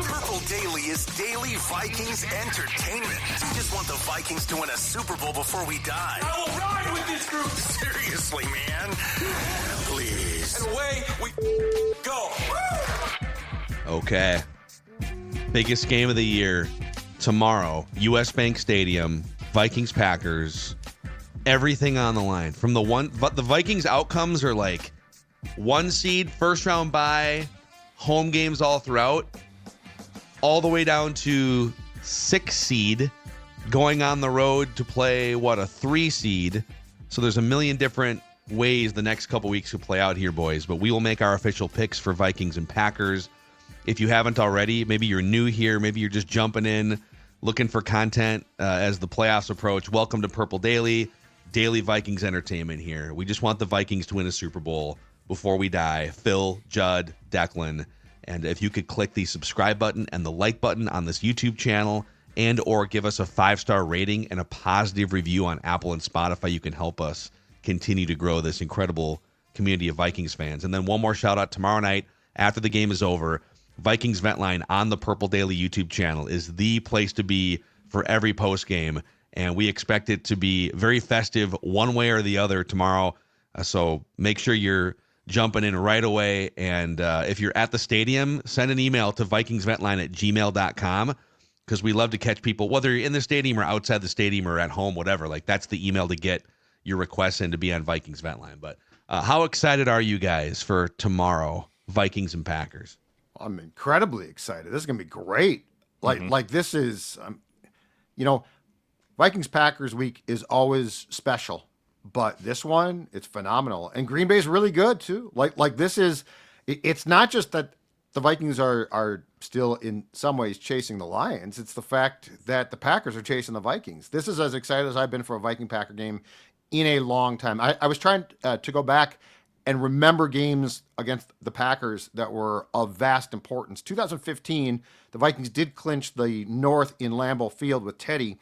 Purple Daily is daily Vikings entertainment. We just want the Vikings to win a Super Bowl before we die. I will ride with this group. Seriously, man. Please. And away we go. Okay. Biggest game of the year tomorrow. US Bank Stadium. Vikings-Packers. Everything on the line. From but the Vikings outcomes are like 1 seed, first round bye, home games all throughout, all the way down to 6 seed, going on the road to play, a 3 seed. So there's a million different ways the next couple weeks could play out here, boys. But we will make our official picks for Vikings and Packers. If you haven't already, maybe you're new here, maybe you're just jumping in, looking for content as the playoffs approach. Welcome to Purple Daily, daily Vikings entertainment here. We just want the Vikings to win a Super Bowl before we die. Phil, Judd, Declan. And if you could click the subscribe button and the like button on this YouTube channel and or give us a 5-star rating and a positive review on Apple and Spotify, you can help us continue to grow this incredible community of Vikings fans. And then one more shout out tomorrow night after the game is over. Vikings Vent Line on the Purple Daily YouTube channel is the place to be for every post game. And we expect it to be very festive one way or the other tomorrow. So make sure you're jumping in right away. And if you're at the stadium, send an email to vikingsventline@gmail.com because we love to catch people, whether you're in the stadium or outside the stadium or at home, whatever. Like, that's the email to get your requests in to be on Vikings Vent Line. But how excited are you guys for tomorrow, Vikings and Packers? I'm incredibly excited. This is going to be great. Like this is, Vikings-Packers week is always special. But this one, it's phenomenal. And Green Bay's really good, too. Like this is, it's not just that the Vikings are still in some ways chasing the Lions. It's the fact that the Packers are chasing the Vikings. This is as excited as I've been for a Viking-Packer game in a long time. I was trying to go back and remember games against the Packers that were of vast importance. 2015, the Vikings did clinch the North in Lambeau Field with Teddy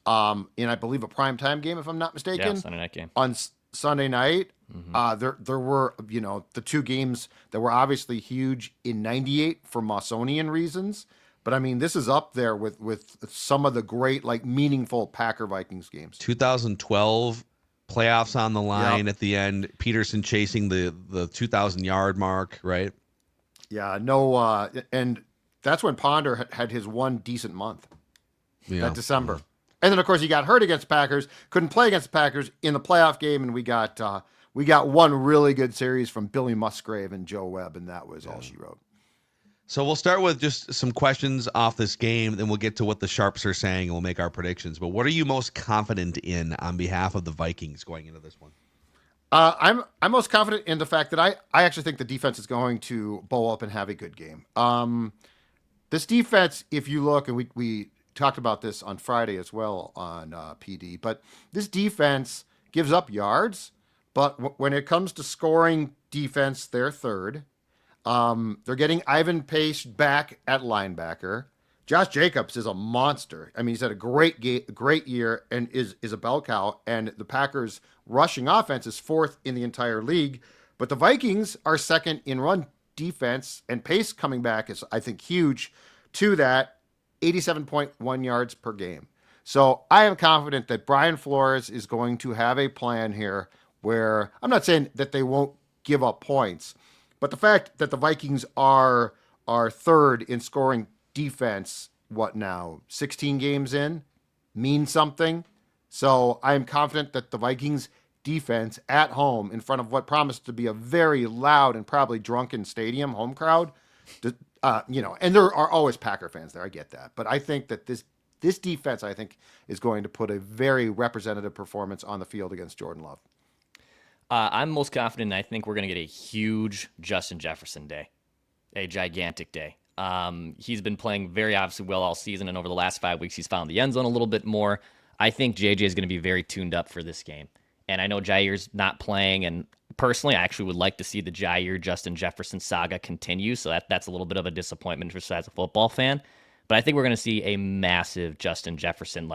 in, I believe, a primetime game, if I'm not mistaken. Yeah, Sunday night game. On Sunday night. There were, the 2 games that were obviously huge in 98 for Mawsonian reasons. But, I mean, this is up there with some of the great, meaningful Packer-Vikings games. 2012 playoffs on the line at the end. Peterson chasing the 2,000-yard mark, right? Yeah, and that's when Ponder had his one decent month. That December. Yeah. And then, of course, he got hurt against the Packers, couldn't play against the Packers in the playoff game, and we got one really good series from Billy Musgrave and Joe Webb, and that was all she wrote. So we'll start with just some questions off this game, then we'll get to what the Sharps are saying, and we'll make our predictions. But what are you most confident in on behalf of the Vikings going into this one? I'm most confident in the fact that I actually think the defense is going to bow up and have a good game. This defense, if you look, and we talked about this on Friday as well on PD, but this defense gives up yards, but when it comes to scoring defense, they're third. They're getting Ivan Pace back at linebacker. Josh Jacobs is a monster. I mean, he's had a great year and is a bell cow. And the Packers' rushing offense is 4th in the entire league. But the Vikings are 2nd in run defense, and Pace coming back is, I think, huge to that. 87.1 yards per game. So I am confident that Brian Flores is going to have a plan here where I'm not saying that they won't give up points, but the fact that the Vikings are 3rd in scoring defense, 16 games in, means something. So I am confident that the Vikings defense at home in front of what promised to be a very loud and probably drunken stadium home crowd, and there are always Packer fans there. I get that. But I think that this defense, I think, is going to put a very representative performance on the field against Jrodan Love. I'm most confident, and I think we're going to get a huge Justin Jefferson day, a gigantic day. He's been playing very obviously well all season, and over the last 5 weeks, he's found the end zone a little bit more. I think JJ is going to be very tuned up for this game. And I know Jair's not playing, and personally, I actually would like to see the Jair Justin Jefferson saga continue, so that's a little bit of a disappointment for as a football fan. But I think we're going to see a massive Justin Jefferson,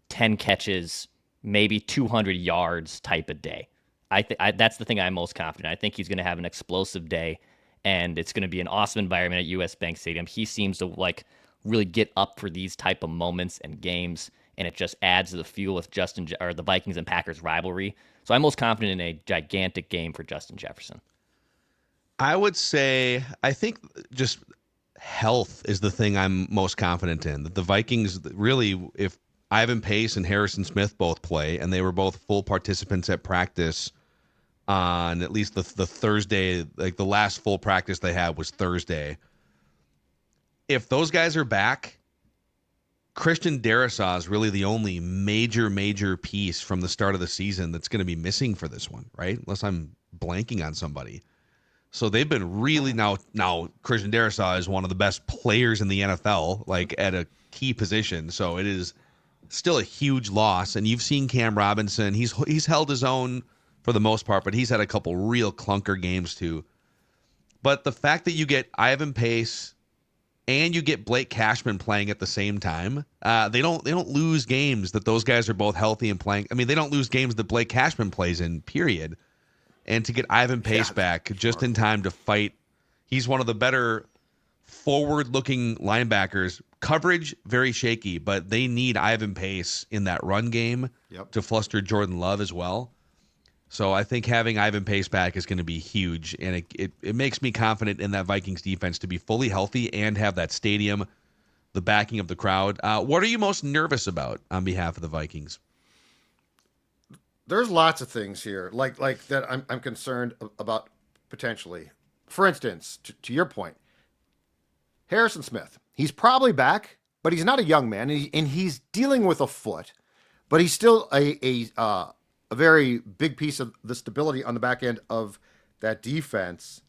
10 catches, maybe 200 yards type of day. That's the thing I'm most confident. I think he's going to have an explosive day, and it's going to be an awesome environment at US Bank Stadium. He seems to like really get up for these type of moments and games, and it just adds to the fuel with the Vikings and Packers rivalry. So I'm most confident in a gigantic game for Justin Jefferson. I would say, I think just health is the thing I'm most confident in. That the Vikings really, if Ivan Pace and Harrison Smith both play, and they were both full participants at practice on at least the Thursday, like the last full practice they had was Thursday. If those guys are back, Christian Darrisaw is really the only major piece from the start of the season that's going to be missing for this one, right? Unless I'm blanking on somebody. So they've been really now Christian Darrisaw is one of the best players in the NFL, like at a key position. So it is still a huge loss. And you've seen Cam Robinson. He's held his own for the most part, but he's had a couple real clunker games too. But the fact that you get Ivan Pace and you get Blake Cashman playing at the same time, they don't lose games that those guys are both healthy and playing. I mean, they don't lose games that Blake Cashman plays in, period. And to get Ivan Pace back just in time to fight, he's one of the better forward-looking linebackers. Coverage, very shaky, but they need Ivan Pace in that run game to fluster Jrodan Love as well. So I think having Ivan Pace back is going to be huge, and it makes me confident in that Vikings defense to be fully healthy and have that stadium, the backing of the crowd. What are you most nervous about on behalf of the Vikings? There's lots of things here, like that I'm concerned about potentially. For instance, to your point, Harrison Smith, he's probably back, but he's not a young man, and he's dealing with a foot, but he's still a very big piece of the stability on the back end of that defense.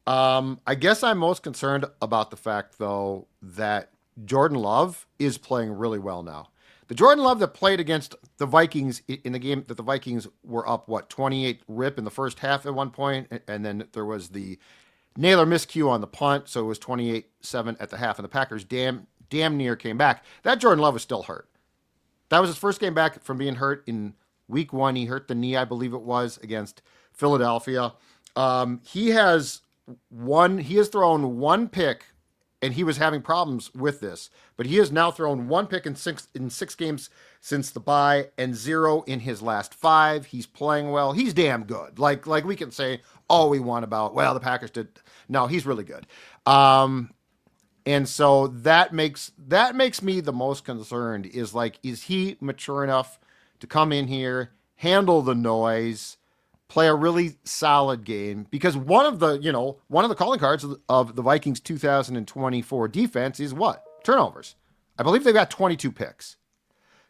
I guess I'm most concerned about the fact, though, that Jrodan Love is playing really well now. The Jrodan Love that played against the Vikings in the game that the Vikings were up, 28 rip in the first half at one point, and then there was the Naylor miscue on the punt, so it was 28-7 at the half, and the Packers damn near came back. That Jrodan Love is still hurt. That was his first game back from being hurt in week 1. He hurt the knee, I believe it was, against Philadelphia. He has thrown one pick, and he was having problems with this, but he has now thrown one pick in six games since the bye and 0 in his last 5. He's playing well. He's damn good. Like we can say all we want about, well, the Packers did. No, he's really good. And so that makes me the most concerned is he mature enough to come in here, handle the noise, play a really solid game? Because one of the calling cards of the Vikings 2024 defense is what? Turnovers. I believe they've got 22 picks.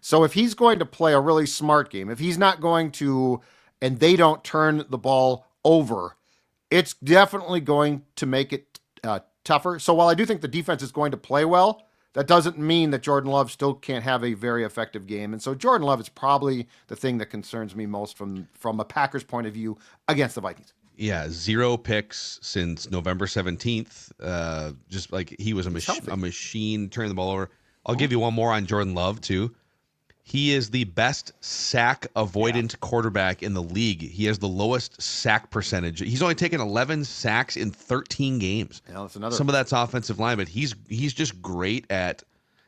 So if he's going to play a really smart game, if he's not going to, and they don't turn the ball over, it's definitely going to make it tougher. So while I do think the defense is going to play well, that doesn't mean that Jrodan Love still can't have a very effective game. And so Jrodan Love is probably the thing that concerns me most from a Packers point of view against the Vikings. Yeah, 0 picks since November 17th. Just like he was a machine turning the ball over. I'll give you one more on Jrodan Love, too. He is the best sack avoidant quarterback in the league. He has the lowest sack percentage. He's only taken 11 sacks in 13 games. Yeah, that's another. Some of that's offensive line, but he's just great at.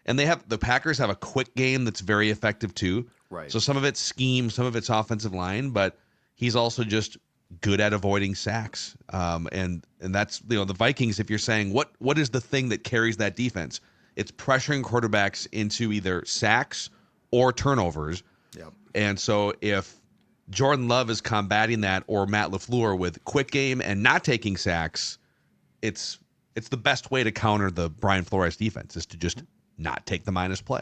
And the Packers have a quick game that's very effective too. Right. So some of it's scheme, some of it's offensive line, but he's also just good at avoiding sacks. And that's the Vikings. If you're saying what is the thing that carries that defense, it's pressuring quarterbacks into either sacks or turnovers. Yep. And so if Jrodan Love is combating that, or Matt LaFleur with quick game and not taking sacks, it's the best way to counter the Brian Flores defense is to just not take the minus play.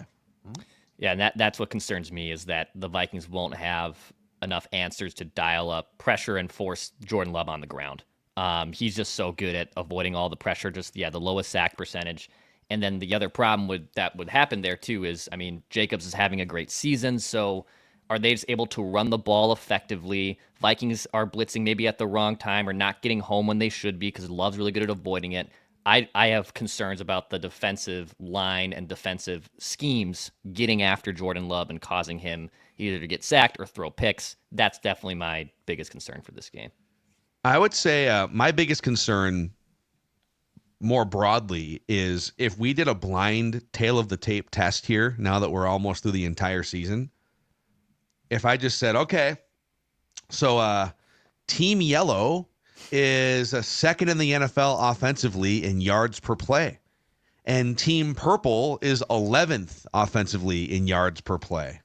Yeah, and that's what concerns me is that the Vikings won't have enough answers to dial up pressure and force Jrodan Love on the ground. He's just so good at avoiding all the pressure, the lowest sack percentage. And then the other problem that would happen there too is, Jacobs is having a great season, so are they just able to run the ball effectively? Vikings are blitzing maybe at the wrong time or not getting home when they should be because Love's really good at avoiding it. I have concerns about the defensive line and defensive schemes getting after Jrodan Love and causing him either to get sacked or throw picks. That's definitely my biggest concern for this game. I would say my biggest concern more broadly is if we did a blind tail of the tape test here, now that we're almost through the entire season, if I just said, okay, so Team Yellow is second in the NFL offensively in yards per play, and Team Purple is 11th offensively in yards per play.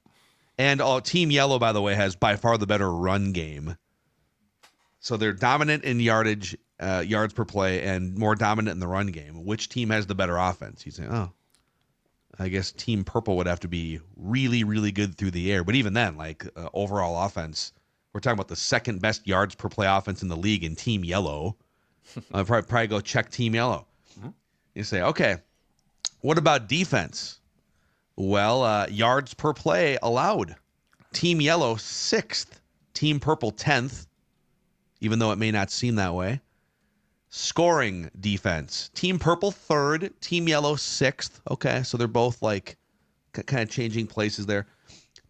And Team Yellow, by the way, has by far the better run game. So they're dominant in yardage, yards per play, and more dominant in the run game. Which team has the better offense? You say, oh, I guess Team Purple would have to be really, really good through the air. But even then, like overall offense, we're talking about the second best yards per play offense in the league in Team Yellow. I'll probably go check Team Yellow. Mm-hmm. You say, okay, what about defense? Well, yards per play allowed. Team Yellow, 6th. Team Purple, 10th, even though it may not seem that way. Scoring defense. Team Purple, 3rd. Team Yellow, 6th. Okay, so they're both like kind of changing places there.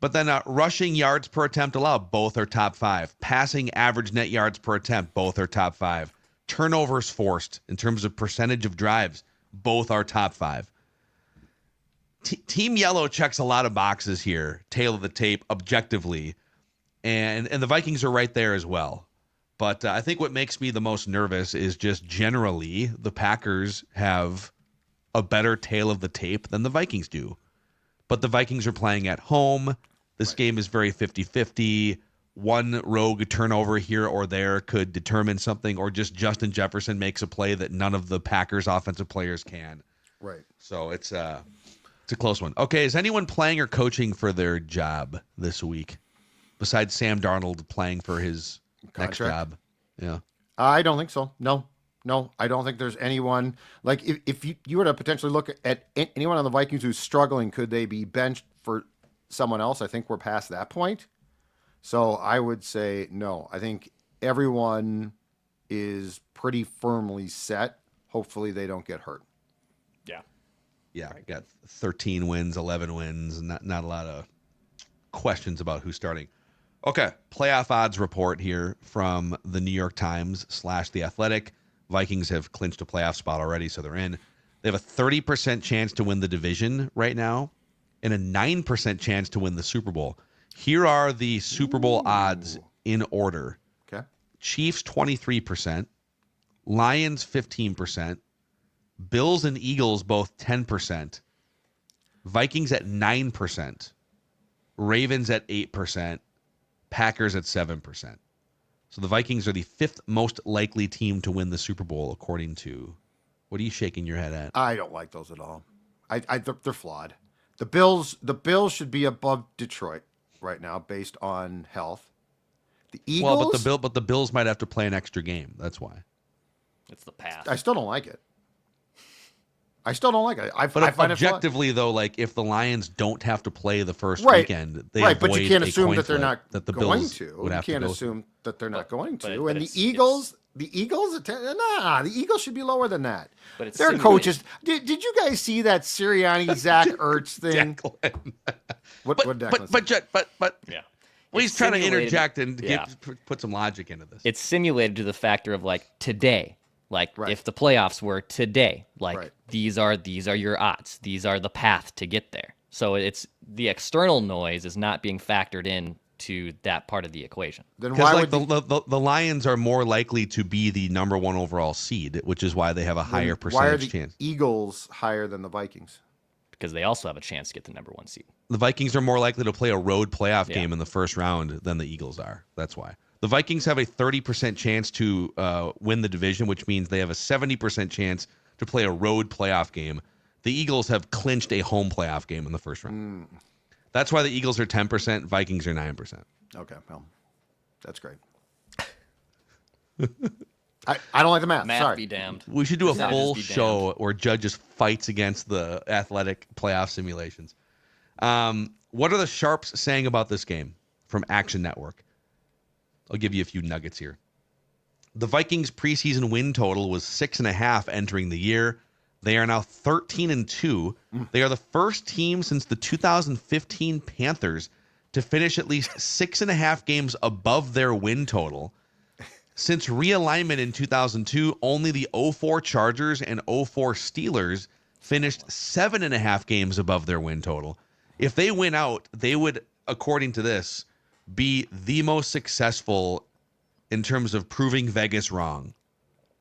But then rushing yards per attempt allowed, both are top 5. Passing average net yards per attempt, both are top 5. Turnovers forced in terms of percentage of drives, both are top 5. Team Yellow checks a lot of boxes here, tail of the tape, objectively, and the Vikings are right there as well. But I think what makes me the most nervous is just generally the Packers have a better tail of the tape than the Vikings do. But the Vikings are playing at home. This game is very 50-50. One rogue turnover here or there could determine something, or just Justin Jefferson makes a play that none of the Packers offensive players can. Right. So it's a close one. Okay, is anyone playing or coaching for their job this week besides Sam Darnold playing for his next job? Yeah. I don't think so. No, I don't think there's anyone. Like, if you were to potentially look at anyone on the Vikings who's struggling, could they be benched for someone else? I think we're past that point. So I would say no. I think everyone is pretty firmly set. Hopefully they don't get hurt. Yeah, right. Got 13 wins, 11 wins, not a lot of questions about who's starting. Okay, playoff odds report here from the New York Times / The Athletic. Vikings have clinched a playoff spot already, so they're in. They have a 30% chance to win the division right now and a 9% chance to win the Super Bowl. Here are the Super Bowl odds in order. Okay. Chiefs 23%, Lions 15%, Bills and Eagles both 10%, Vikings at 9%, Ravens at 8%, Packers at 7%. So the Vikings are the 5th most likely team to win the Super Bowl, according to. What are you shaking your head at? I don't like those at all. They're flawed. The Bills should be above Detroit right now based on health. The Eagles. Well, but the Bills might have to play an extra game. That's why. It's the path. I still don't like it. I find objectively, though, like if the Lions don't have to play the first right. weekend, they right, avoid but you can't assume that they're not that the going Bills to. would have you can't to go assume that they're not going to. But and the Eagles, the Eagles should be lower than that. But it's their coaches. Did you guys see that Sirianni Zach Ertz thing? But yeah. Well, he's trying to interject and put some logic into this. It's simulated to the factor of like today. Like if the playoffs were today, like these are your odds. These are the path to get there. So it's the external noise is not being factored in to that part of the equation. Then why would the Lions are more likely to be the number 1 overall seed, which is why they have a higher percentage chance. Eagles higher than the Vikings? Because they also have a chance to get the number 1 seed. The Vikings are more likely to play a road playoff game in the first round than the Eagles are. That's why. The Vikings have a 30% chance to win the division, which means they have a 70% chance to play a road playoff game. The Eagles have clinched a home playoff game in the first round. That's why the Eagles are 10%, Vikings are 9%. Okay, well, that's great. I don't like the math. Math Sorry. be damned. We should do a full show where Judge just fights against the athletic playoff simulations. What are the Sharps saying about this game from Action Network? I'll give you a few nuggets here. The Vikings' preseason win total was 6.5 entering the year. They are now 13-2. They are the first team since the 2015 Panthers to finish at least 6.5 games above their win total Since realignment in 2002, only the 04 Chargers and 04 Steelers finished 7.5 games above their win total. If they win out, they would, according to this, be the most successful in terms of proving Vegas wrong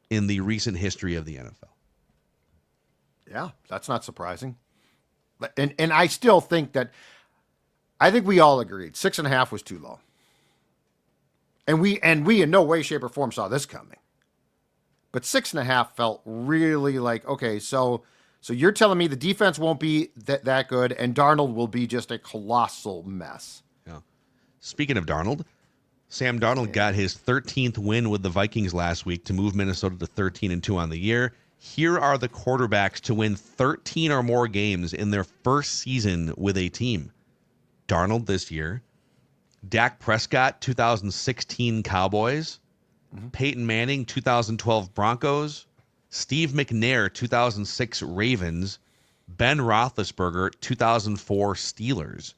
in the recent history of the NFL. Yeah, that's not surprising. And I still think that, I think we all agreed 6.5 was too low. And we in no way, shape, or form saw this coming. But 6.5 felt really like, okay, so you're telling me the defense won't be that good, and Darnold will be just a colossal mess. Yeah. Speaking of Darnold, Sam Darnold got his 13th win with the Vikings last week to move Minnesota to 13-2 on the year. Here are the quarterbacks to win 13 or more games in their first season with a team. Darnold this year. Dak Prescott, 2016 Cowboys. Peyton Manning, 2012 Broncos. Steve McNair, 2006 Ravens. Ben Roethlisberger, 2004 Steelers.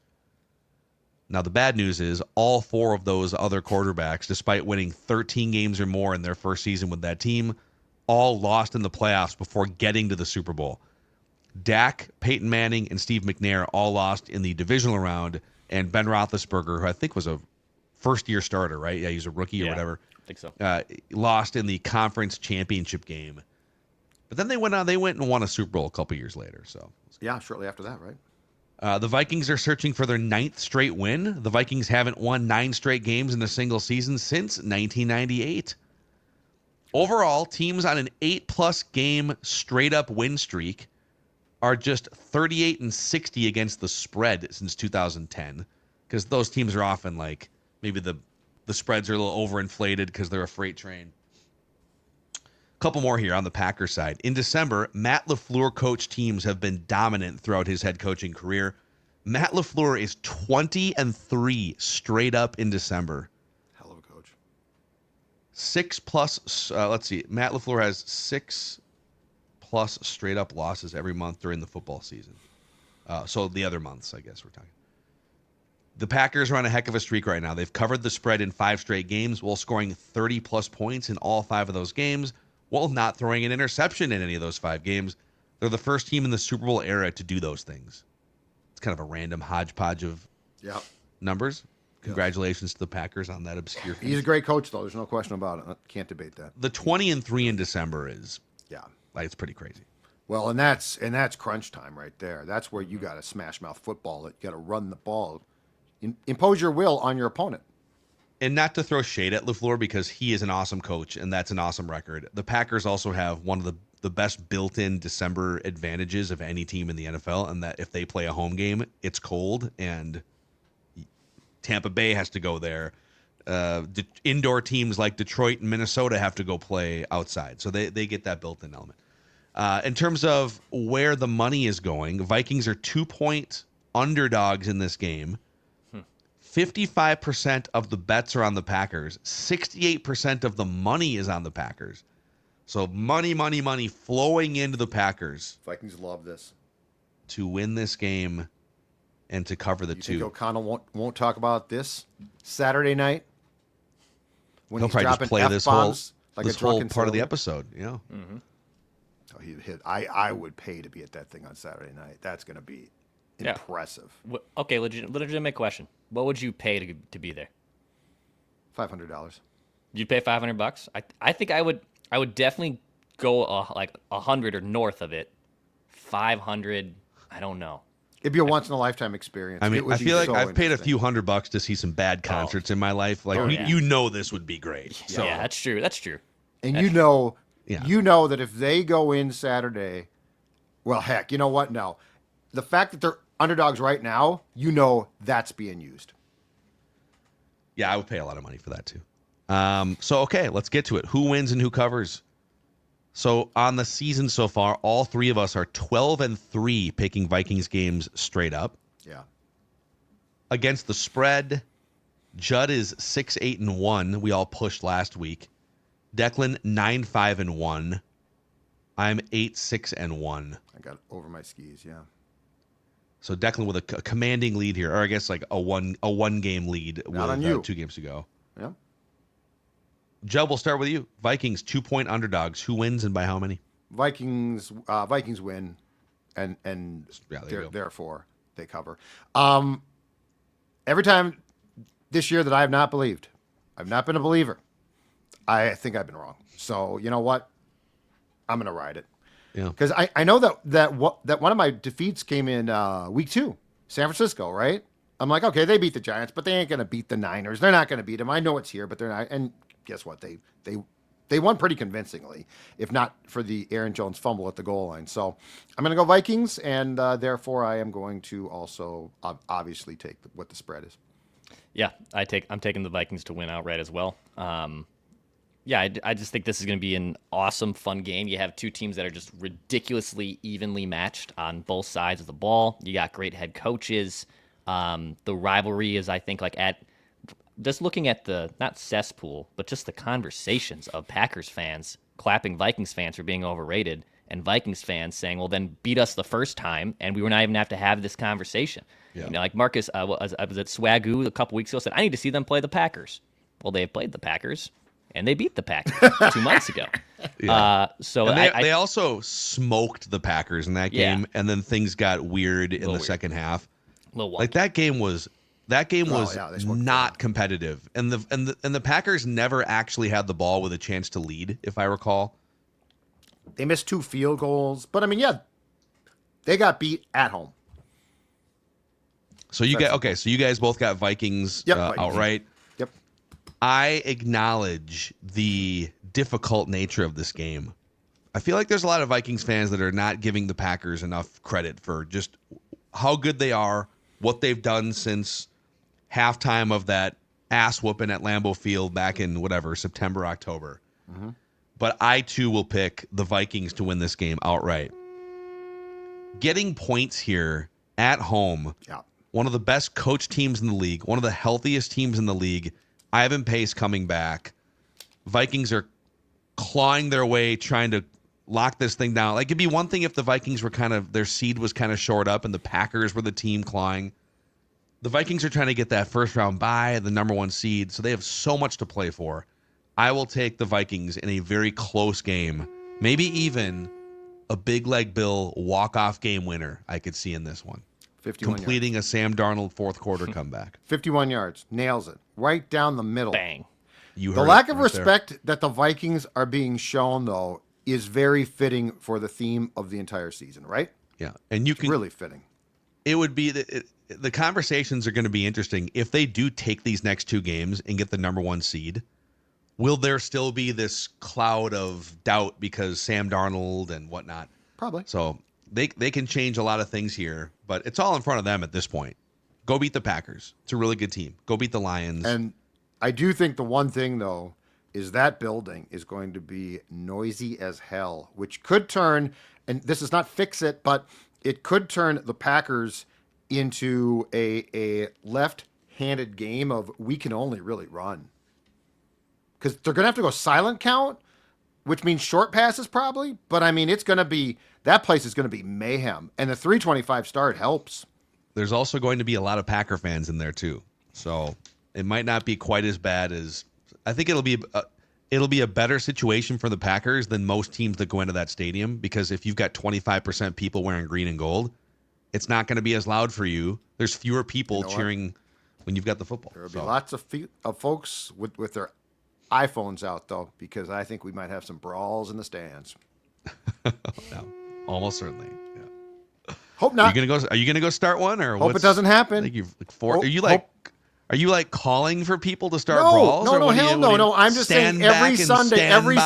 Now, the bad news is all four of those other quarterbacks, despite winning 13 games or more in their first season with that team, all lost in the playoffs before getting to the Super Bowl. Dak, Peyton Manning, and Steve McNair all lost in the divisional round, and Ben Roethlisberger, who I think was a first-year starter, right? Yeah, he's a rookie or whatever. I think so. Lost in the conference championship game. But then they went and won a Super Bowl a couple years later. So Yeah, shortly after that, right? the Vikings are searching for their 9th straight win. The Vikings haven't won 9 straight games in a single season since 1998. Overall, teams on an 8+ game straight-up win streak are just 38-60 against the spread since 2010, because those teams are often like maybe the spreads are a little overinflated because they're a freight train. Couple more here on the Packers side. In December, Matt LaFleur coach teams have been dominant throughout his head coaching career. Matt LaFleur is 20-3 straight up in December. Hell of a coach. 6+. Let's see. Matt LaFleur has 6+ straight up losses every month during the football season. So the other months, I guess we're talking. The Packers are on a heck of a streak right now. They've covered the spread in 5 straight games while scoring 30+ points in all 5 of those games, while not throwing an interception in any of those 5 games. They're the first team in the Super Bowl era to do those things. It's kind of a random hodgepodge of numbers. Congratulations to the Packers on that obscure feat. He's a great coach, though. There's no question about it. I can't debate that. The 20-3 in December is, like, it's pretty crazy. Well, and that's crunch time right there. That's where you got to smash mouth football. You got to run the ball, impose your will on your opponent. And not to throw shade at LaFleur, because he is an awesome coach and that's an awesome record. The Packers also have one of the best built-in December advantages of any team in the NFL, and that if they play a home game, it's cold and Tampa Bay has to go there. Indoor teams like Detroit and Minnesota have to go play outside. So they get that built-in element. In terms of where the money is going, Vikings are 2-point underdogs in this game. 55% of the bets are on the Packers. 68% of the money is on the Packers. So money flowing into the Packers. Vikings love this. To win this game and to cover the 2. Think O'Connell won't talk about this Saturday night? When He'll probably just play this whole part of the episode. Yeah. Mm-hmm. Oh, he hit. I would pay to be at that thing on Saturday night. That's going to be impressive. Okay, legitimate question. What would you pay to be there? $500. You'd pay $500? I think I would definitely go like 100 or north of it. 500, I don't know. It'd be a once in a lifetime experience. I mean, I feel like I've paid a few $100 to see some bad concerts in my life. Like you know this would be great. So. Yeah, that's true. And you know that if they go in Saturday, well, heck, you know what? No. The fact that they're underdogs right now, you know that's being used. Yeah, I would pay a lot of money for that too. So, okay, let's get to it. Who wins and who covers? So, on the season so far, all 3 of us are 12-3 picking Vikings games straight up. Yeah. Against the spread, Judd is 6-8-1. We all pushed last week. Declan 9-5-1. I'm 8-6-1. I got over my skis, yeah. So Declan with a commanding lead here, or I guess like a one game lead Not with on you. 2 games to go. Yeah. Jeb, we'll start with you. Vikings 2-point underdogs. Who wins and by how many? Vikings win, and Yeah, there you go. therefore they cover. Every time this year that I have not believed, I've not been a believer. I think I've been wrong. So you know what? I'm going to ride it. Yeah. Because I know that one of my defeats came in week 2, San Francisco, right? I'm like, okay, they beat the Giants, but they ain't going to beat the Niners. They're not going to beat them. I know it's here, but they're not. And guess what? They won pretty convincingly, if not for the Aaron Jones fumble at the goal line. So I'm going to go Vikings, and therefore I am going to also obviously take what the spread is. Yeah, I'm taking the Vikings to win outright as well. Yeah, I just think this is going to be an awesome, fun game. You have two teams that are just ridiculously evenly matched on both sides of the ball. You got great head coaches. The rivalry is, I think, like just looking at the, not cesspool, but just the conversations of Packers fans clapping Vikings fans for being overrated and Vikings fans saying, well, then beat us the first time and we were not even have to have this conversation. Yeah. You know, like Marcus, I was at Swagoo a couple weeks ago, said, I need to see them play the Packers. Well, they played the Packers. And they beat the Packers 2 months ago. Yeah. So and they also smoked the Packers in that game, and then things got weird in the second half. Like that game was not competitive, and the Packers never actually had the ball with a chance to lead, if I recall. They missed 2 field goals, but I mean, yeah, they got beat at home. So you guys both got Vikings, Vikings outright. Yep. I acknowledge the difficult nature of this game. I feel like there's a lot of Vikings fans that are not giving the Packers enough credit for just how good they are, what they've done since halftime of that ass whooping at Lambeau Field back in September, October. Mm-hmm. But I too will pick the Vikings to win this game outright. Getting points here at home. Yeah. One of the best coach teams in the league, one of the healthiest teams in the league. Ivan Pace coming back. Vikings are clawing their way, trying to lock this thing down. Like, it'd be one thing if the Vikings were their seed was kind of shored up and the Packers were the team clawing. The Vikings are trying to get that first round bye, the number 1 seed, so they have so much to play for. I will take the Vikings in a very close game. Maybe even a big leg Bill walk-off game winner I could see in this one. 51 completing yards. A Sam Darnold fourth quarter comeback. 51 yards. Nails it. Right down the middle. Bang. The lack of respect that the Vikings are being shown, though, is very fitting for the theme of the entire season, right? Yeah. And you can really fitting. It would be the conversations are going to be interesting. If they do take these next 2 games and get the number 1 seed, will there still be this cloud of doubt because Sam Darnold and whatnot? Probably. So they can change a lot of things here, but it's all in front of them at this point. Go beat the Packers. It's a really good team. Go beat the Lions. And I do think the one thing, though, is that building is going to be noisy as hell, which could turn, and this is not fix it, but it could turn the Packers into a left-handed game of we can only really run. Because they're going to have to go silent count, which means short passes probably. But, I mean, it's going to be – that place is going to be mayhem. And the 325 start helps. There's also going to be a lot of Packer fans in there, too. So it might not be quite as bad as – I think it'll be a better situation for the Packers than most teams that go into that stadium, because if you've got 25% people wearing green and gold, it's not going to be as loud for you. There's fewer people cheering when you've got the football. There will be lots of folks with their iPhones out, though, because I think we might have some brawls in the stands. No, almost certainly. Yeah. Hope not. Are you gonna go start one, or hope it doesn't happen? I think you've are you like calling for people to start brawls? No, hell no. I'm just saying every Sunday, every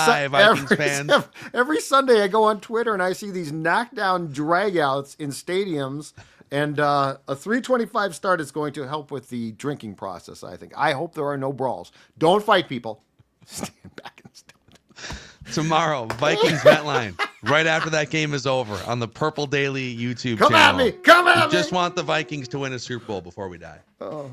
Sunday I go on Twitter and I see these knockdown dragouts in stadiums, and a 325 start is going to help with the drinking process, I think. I hope there are no brawls. Don't fight people. Stand back and stop. Tomorrow, Vikings Metline. Right after that game is over on the Purple Daily YouTube channel. Come at me. Come at me. Just want the Vikings to win a Super Bowl before we die. Oh.